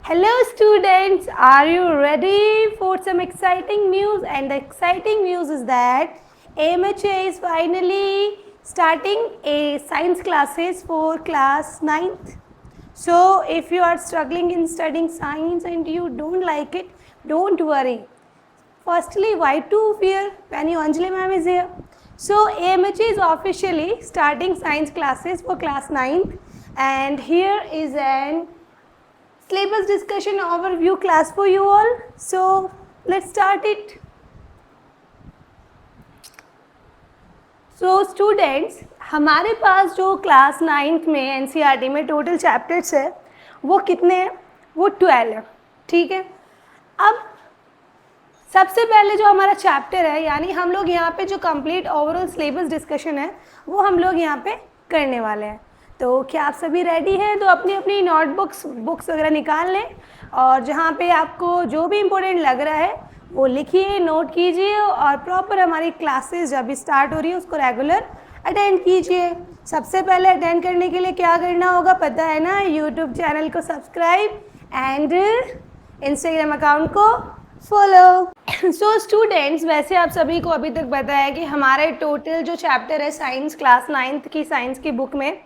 Hello students, are you ready for some exciting news? And the exciting news is that AMHA is finally starting a science classes for class 9th. So if you are struggling in studying science and you don't like it, don't worry. Firstly, why to fear when your Anjali ma'am is here? So AMHA is officially starting science classes for class 9th, and here is an syllabus discussion overview class for you all. So let's start it. So students, हमारे पास जो class 9th में NCERT में total chapters है वो कितने हैं? वो 12 है. ठीक है. अब सबसे पहले जो हमारा चैप्टर है, यानी हम लोग यहाँ पे जो कंप्लीट ओवरऑल सिलेबस डिस्कशन है वो हम लोग यहाँ पे करने वाले हैं. तो क्या आप सभी रेडी हैं? तो अपनी अपनी नोटबुक्स बुक्स वगैरह निकाल लें और जहाँ पे आपको जो भी इम्पोर्टेंट लग रहा है वो लिखिए, नोट कीजिए और प्रॉपर हमारी क्लासेस जब भी स्टार्ट हो रही है उसको रेगुलर अटेंड कीजिए. सबसे पहले अटेंड करने के लिए क्या करना होगा पता है ना? यूट्यूब चैनल को सब्सक्राइब एंड इंस्टाग्राम अकाउंट को फॉलो. सो स्टूडेंट्स, वैसे आप सभी को अभी तक पता है कि हमारे टोटल जो चैप्टर है साइंस क्लास 9th की साइंस की बुक में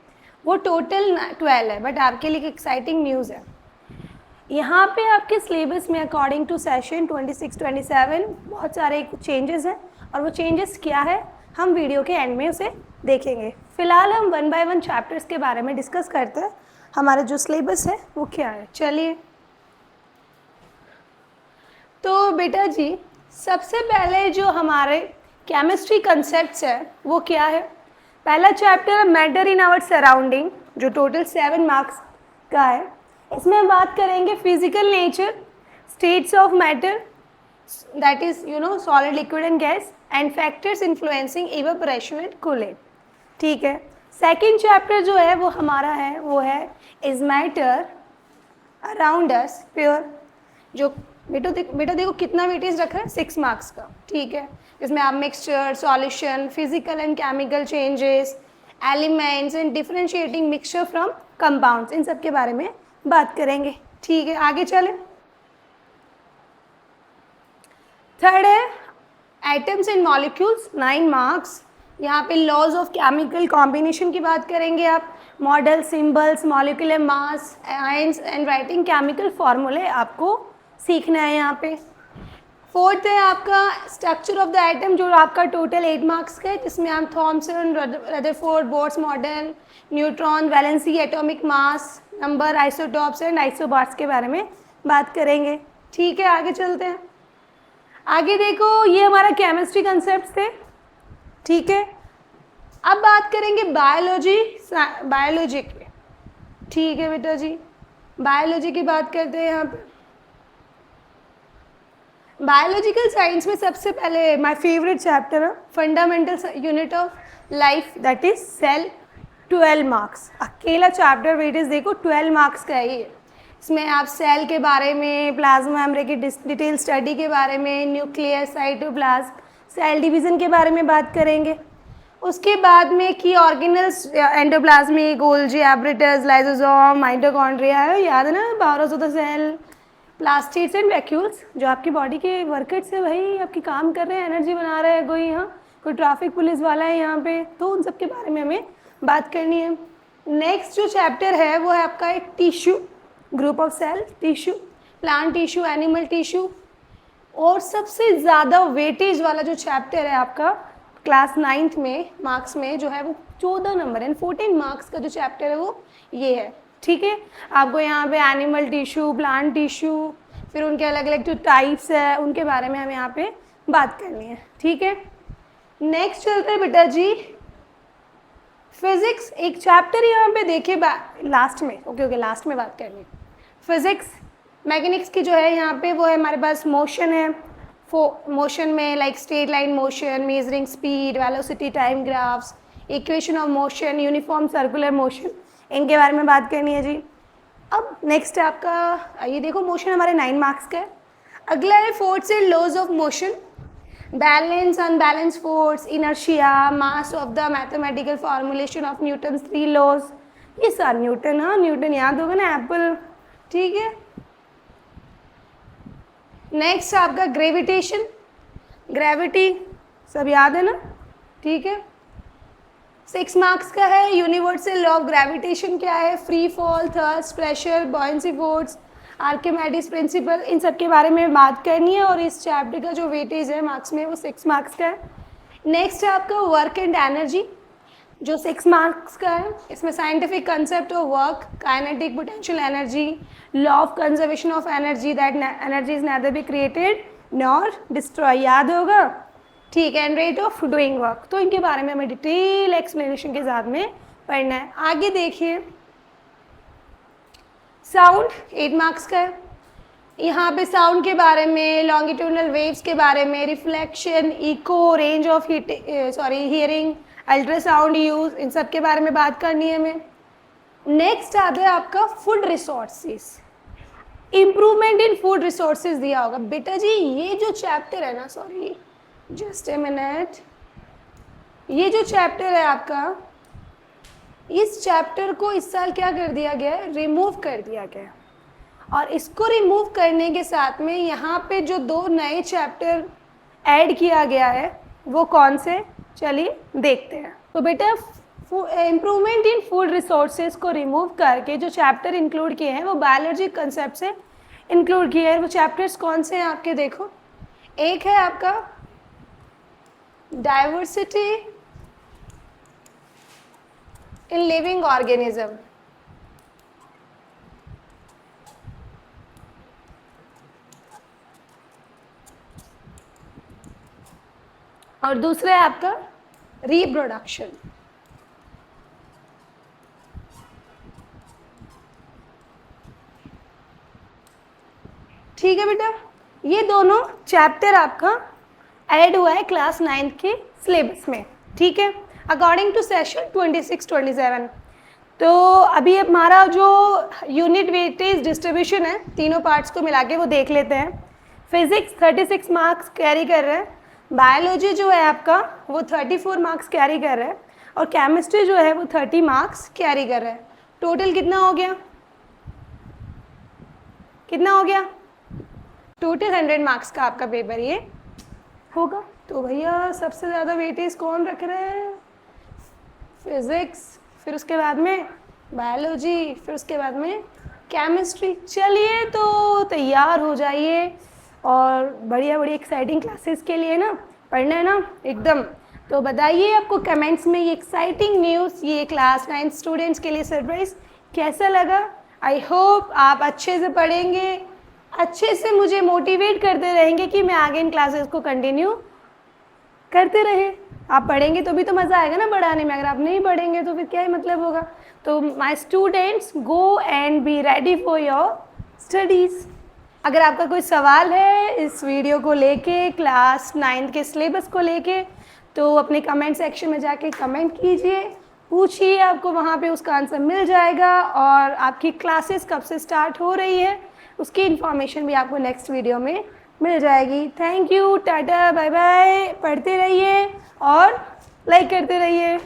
वो टोटल 12 है. बट आपके लिए एक एक्साइटिंग न्यूज़ है. यहाँ पे आपके सिलेबस में अकॉर्डिंग टू सेशन 26-27 बहुत सारे चेंजेस हैं और वो चेंजेस क्या है हम वीडियो के एंड में उसे देखेंगे. फ़िलहाल हम 1 by 1 चैप्टर्स के बारे में डिस्कस करते हैं. हमारा जो सिलेबस है वो क्या है, चलिए. तो बेटा जी, सबसे पहले जो हमारे केमिस्ट्री कंसेप्ट्स है वो क्या है? पहला chapter matter in our surrounding जो टोटल 7 मार्क्स का है. इसमें हम बात करेंगे physical nature, states of matter that is solid, liquid and gas and factors influencing evaporation and cooling. ठीक है. सेकेंड चैप्टर जो है वो हमारा है वो है is matter around us pure. जो बेटा देखो कितना वेटेज रखा है, 6 मार्क्स का. ठीक है. इसमें आप mixture, solution, physical and chemical changes, elements and differentiating mixture from compounds, इन सब के बारे में बात करेंगे. ठीक है, आगे चलें. थर्ड है एटम्स एंड मॉलिक्यूल्स, 9 मार्क्स. यहाँ पे लॉज ऑफ केमिकल कॉम्बिनेशन की बात करेंगे आप. Model, symbols, molecular mass, ions and writing chemical फॉर्मूले आपको सीखना है यहाँ पे. फोर्थ है आपका स्ट्रक्चर ऑफ द एटम जो आपका टोटल 8 मार्क्स का है, जिसमें हम Thomson, Rutherford, Bohr's model, neutron, valency, atomic mass, number, isotopes and isobars के बारे में बात करेंगे. ठीक है, आगे चलते हैं. आगे देखो, ये हमारा केमिस्ट्री कंसेप्ट थे. ठीक है. अब बात करेंगे बायोलॉजी के. ठीक है बेटा जी, बायोलॉजी की बात करते हैं यहाँ पे. बायोलॉजिकल साइंस में सबसे पहले माय फेवरेट चैप्टर है fundamental unit of life that is cell, 12 marks. अकेला चैप्टर वेटेज देखो 12 मार्क्स का है ये. इसमें आप सेल के बारे में, प्लाज्मा मेम्ब्रेन की डिटेल स्टडी के बारे में, न्यूक्लियस, साइटोप्लाज्म, सेल डिवीज़न के बारे में बात करेंगे. उसके बाद में की organelles, endoplasmic, Golgi, apparatus, lysosome, mitochondria, याद है ना, powers of the cell, plastids and vacuoles जो आपकी बॉडी के वर्कर्स है, वही आपकी काम कर रहे हैं, एनर्जी बना रहे हैं. कोई यहाँ कोई ट्रैफिक पुलिस वाला है यहाँ पे, तो उन सब के बारे में हमें बात करनी है. नेक्स्ट जो चैप्टर है वो है आपका एक tissue, group of cell, tissue, plant tissue, animal tissue. और सबसे ज़्यादा वेटेज वाला जो चैप्टर है आपका क्लास 9th में मार्क्स में जो है वो 14 नंबर एंड 14 मार्क्स का जो चैप्टर है वो ये है. ठीक है. आपको यहाँ पे एनिमल टिश्यू, प्लांट टिश्यू, फिर उनके अलग अलग जो टाइप्स है उनके बारे में हमें यहाँ पे बात करनी है. ठीक है. नेक्स्ट चलते हैं बेटा जी फिजिक्स. एक चैप्टर यहाँ पे देखिए लास्ट में, ओके लास्ट में बात करनी है. फिजिक्स मैकेनिक्स की जो है यहाँ पे वो है हमारे पास मोशन है. मोशन में like straight line motion, measuring speed, velocity, time graphs, equation of motion, uniform circular motion, इनके बारे में बात करनी है जी. अब नेक्स्ट है आपका ये देखो, मोशन हमारे 9 मार्क्स का है. अगला है फोर्थ से laws of motion, balance, unbalance force, inertia, mass of the mathematical formulation of Newton's 3 laws. ये सारे न्यूटन, हाँ न्यूटन याद होगा ना, एप्पल. ठीक है. नेक्स्ट आपका ग्रेविटेशन, ग्रेविटी सब याद है ना, ठीक है। 6 मार्क्स का है। यूनिवर्सल लॉ ऑफ ग्रेविटेशन क्या है, free fall, thrust, pressure, buoyancy force, Archimedes principle, इन सब के बारे में बात करनी है। और इस चैप्टर का जो वेटेज है मार्क्स में वो 6 मार्क्स का है। नेक्स्ट है आपका वर्क एंड एनर्जी, जो 6 मार्क्स का है। इसमें scientific concept of work, kinetic, potential energy, law of conservation of energy, that energy is nether be created nor destroy, याद होगा, ठीक है। And rate of doing work, तो इनके बारे में हमें डिटेल एक्सप्लेनेशन के साथ में पढ़ना है। आगे देखिए, साउंड 8 मार्क्स का है। यहाँ पे साउंड के बारे में, लॉन्गिट्यूडनल वेव्स के बारे में, reflection, echo, range of hearing, ultrasound use, इन सब के बारे में बात करनी है हमें। नेक्स्ट आता है आपका food resources, improvement in food resources दिया होगा। बेटा जी ये जो चैप्टर है ना, सॉरी जस्ट ए मिनट, ये जो चैप्टर है आपका, इस चैप्टर को इस साल क्या कर दिया गया है, रिमूव कर दिया गया है। और इसको रिमूव करने के साथ में यहाँ पे जो 2 नए चैप्टर ऐड किया गया है वो कौन से, चलिए देखते हैं। तो बेटा इम्प्रूवमेंट इन फूड रिसोर्सेज को रिमूव करके जो चैप्टर इंक्लूड किए हैं वो बायोलॉजी कंसेप्ट से इंक्लूड किए हैं। वो चैप्टर्स कौन से हैं आपके, देखो, एक है आपका डाइवर्सिटी इन लिविंग ऑर्गेनिज्म, और दूसरा है आपका रिप्रोडक्शन। ठीक है बेटा, ये दोनों चैप्टर आपका ऐड हुआ है क्लास 9 के सिलेबस में, ठीक है, अकॉर्डिंग टू सेशन 26-27। तो अभी हमारा जो यूनिट वेटेज डिस्ट्रीब्यूशन है तीनों पार्ट्स को मिला के वो देख लेते हैं। फिजिक्स 36 मार्क्स कैरी कर रहे हैं, बायोलॉजी जो है आपका वो 34 मार्क्स कैरी कर रहा है, और केमिस्ट्री जो है वो 30 मार्क्स कैरी कर रहा है। टोटल कितना हो गया, कितना हो गया, टोटल 100 मार्क्स का आपका पेपर ये होगा। तो भैया सबसे ज़्यादा वेटेज कौन रख रहे हैं, फिजिक्स, फिर उसके बाद में बायोलॉजी, फिर उसके बाद में केमिस्ट्री। चलिए तो तैयार हो जाइए और बढ़िया बढ़िया एक्साइटिंग क्लासेस के लिए ना पढ़ना है ना एकदम। तो बताइए आपको कमेंट्स में ये एक्साइटिंग न्यूज़, ये क्लास 9 स्टूडेंट्स के लिए सरप्राइज कैसा लगा। आई होप आप अच्छे से पढ़ेंगे, अच्छे से मुझे मोटिवेट करते रहेंगे कि मैं आगे इन क्लासेस को कंटिन्यू करते रहे। आप पढ़ेंगे तो भी तो मज़ा आएगा ना पढ़ाने में, अगर आप नहीं पढ़ेंगे तो फिर क्या ही मतलब होगा। तो my students go and be ready for your studies. अगर आपका कोई सवाल है इस वीडियो को लेके, क्लास 9 के सिलेबस को लेके, तो अपने कमेंट सेक्शन में जाके कमेंट कीजिए, पूछिए, आपको वहाँ पे उसका आंसर मिल जाएगा। और आपकी क्लासेस कब से स्टार्ट हो रही है उसकी इन्फॉर्मेशन भी आपको नेक्स्ट वीडियो में मिल जाएगी। Thank you, tata, bye bye. पढ़ते रहिए और लाइक करते रहिए।